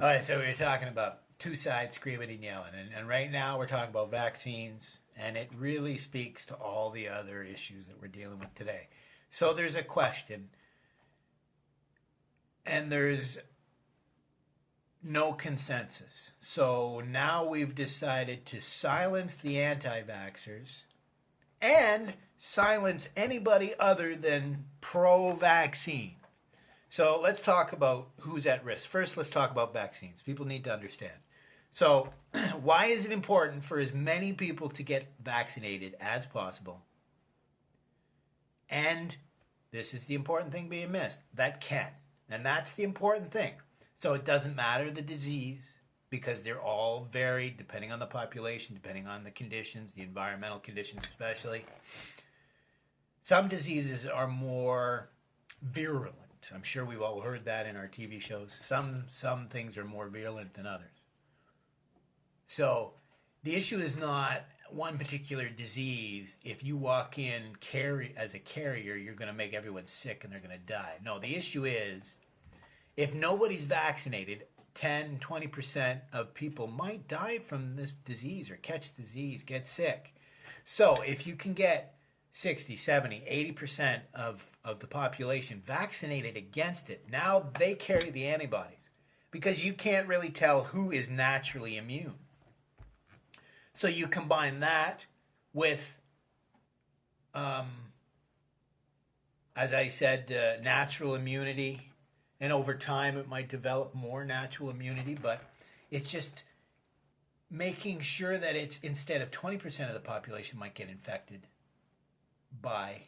All right, so we were talking about two sides screaming and yelling, and right now we're talking about vaccines, and it really speaks to all the other issues that we're dealing with today. So there's a question, and there's no consensus. So now we've decided to silence the anti vaxxers and silence anybody other than pro vaccine. So let's talk about who's at risk. First, let's talk about vaccines. People need to understand. So, why is it important for as many people to get vaccinated as possible? And this is the important thing being missed, that can. And that's the important thing. So it doesn't matter the disease because they're all varied depending on the population, depending on the conditions, the environmental conditions especially. Some diseases are more virulent. I'm sure we've all heard that in our TV shows. Some things are more virulent than others. So the issue is not one particular disease. If you walk in as a carrier, you're going to make everyone sick and they're going to die. No, the issue is if nobody's vaccinated, 10, 20% of people might die from this disease or catch disease, get sick. So if you can get 60, 70, 80% of the population vaccinated against it, now they carry the antibodies because you can't really tell who is naturally immune. So you combine that with, as I said, natural immunity, and over time it might develop more natural immunity, but it's just making sure that it's instead of 20% of the population might get infected by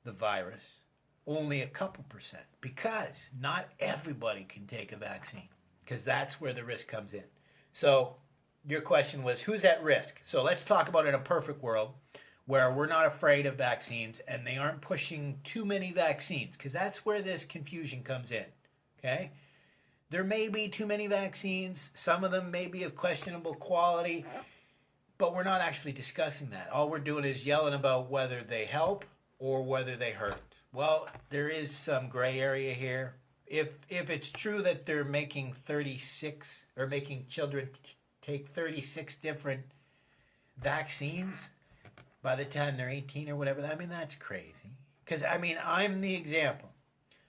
the virus, only a couple percent, because not everybody can take a vaccine, because that's where the risk comes in. So your question was, who's at risk? So let's talk about in a perfect world where we're not afraid of vaccines and they aren't pushing too many vaccines, because that's where this confusion comes in. Okay? There may be too many vaccines. Some of them may be of questionable quality, but we're not actually discussing that. All we're doing is yelling about whether they help or whether they hurt. Well, there is some gray area here. If it's true that they're making 36 or making children take 36 different vaccines by the time they're 18 or whatever, I mean, that's crazy. Because, I mean, I'm the example.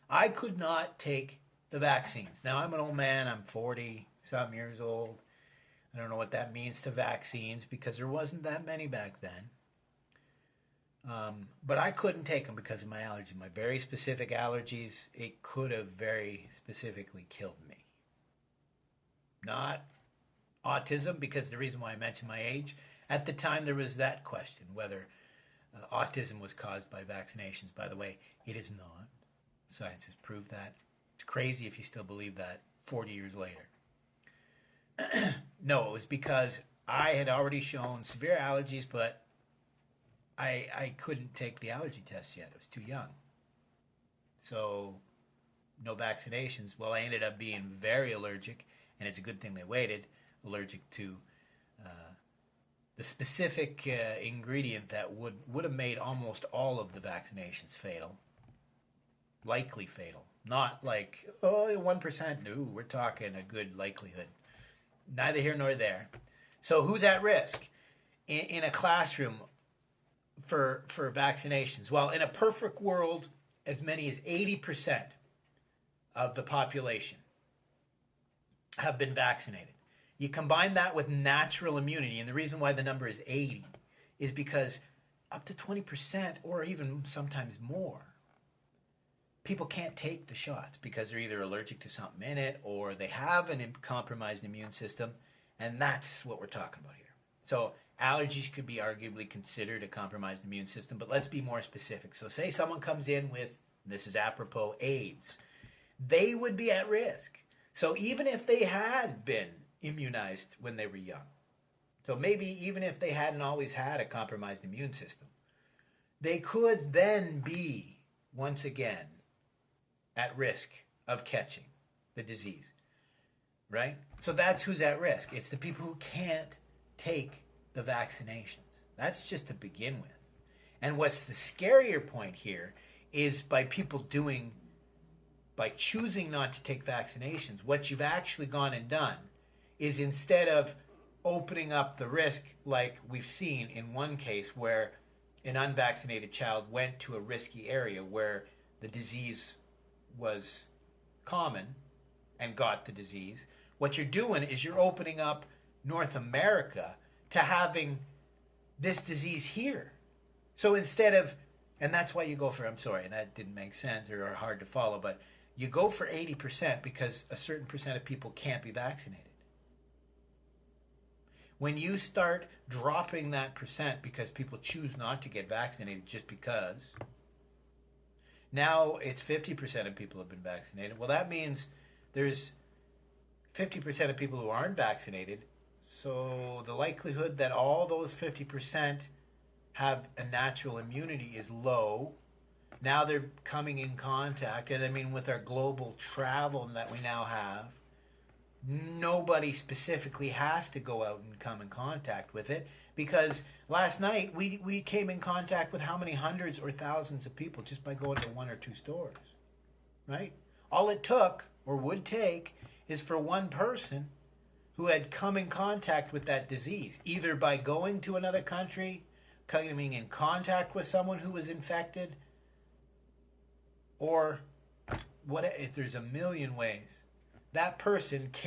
I could not take the vaccines. Now, I'm an old man. I'm 40-some years old. I don't know what that means to vaccines because there wasn't that many back then. But I couldn't take them because of my allergy. My very specific allergies, it could have very specifically killed me. Not autism, because the reason why I mentioned my age, at the time there was that question, whether autism was caused by vaccinations. By the way, it is not. Science has proved that. It's crazy if you still believe that 40 years later. No, it was because I had already shown severe allergies, but I couldn't take the allergy test yet. I was too young. So, no vaccinations. Well, I ended up being very allergic, and it's a good thing they waited, allergic to the specific ingredient that would have made almost all of the vaccinations fatal. Likely fatal. Not like, 1%. No, we're talking a good likelihood. Neither here nor there. So who's at risk in a classroom for vaccinations? Well, in a perfect world, as many as 80% of the population have been vaccinated. You combine that with natural immunity, and the reason why the number is 80 is because up to 20% or even sometimes more, people can't take the shots because they're either allergic to something in it or they have a compromised immune system, and that's what we're talking about here. So allergies could be arguably considered a compromised immune system, but let's be more specific. So say someone comes in with, this is apropos, AIDS. They would be at risk. So even if they had been immunized when they were young, so maybe even if they hadn't always had a compromised immune system, they could then be, once again, at risk of catching the disease, right? So that's who's at risk. It's the people who can't take the vaccinations. That's just to begin with. And what's the scarier point here is by by choosing not to take vaccinations, what you've actually gone and done is, instead of opening up the risk, like we've seen in one case where an unvaccinated child went to a risky area where the disease was common and got the disease, what you're doing is you're opening up North America to having this disease here. So instead of, and that's why you go for, I'm sorry, that didn't make sense or hard to follow, but you go for 80% because a certain percent of people can't be vaccinated. When you start dropping that percent because people choose not to get vaccinated just because, now it's 50% of people have been vaccinated. Well, that means there's 50% of people who aren't vaccinated. So the likelihood that all those 50% have a natural immunity is low. Now they're coming in contact. And I mean, with our global travel that we now have, nobody specifically has to go out and come in contact with it, because last night we came in contact with how many hundreds or thousands of people just by going to one or two stores, right? All it took or would take is for one person who had come in contact with that disease, either by going to another country, coming in contact with someone who was infected, or what if there's a million ways that person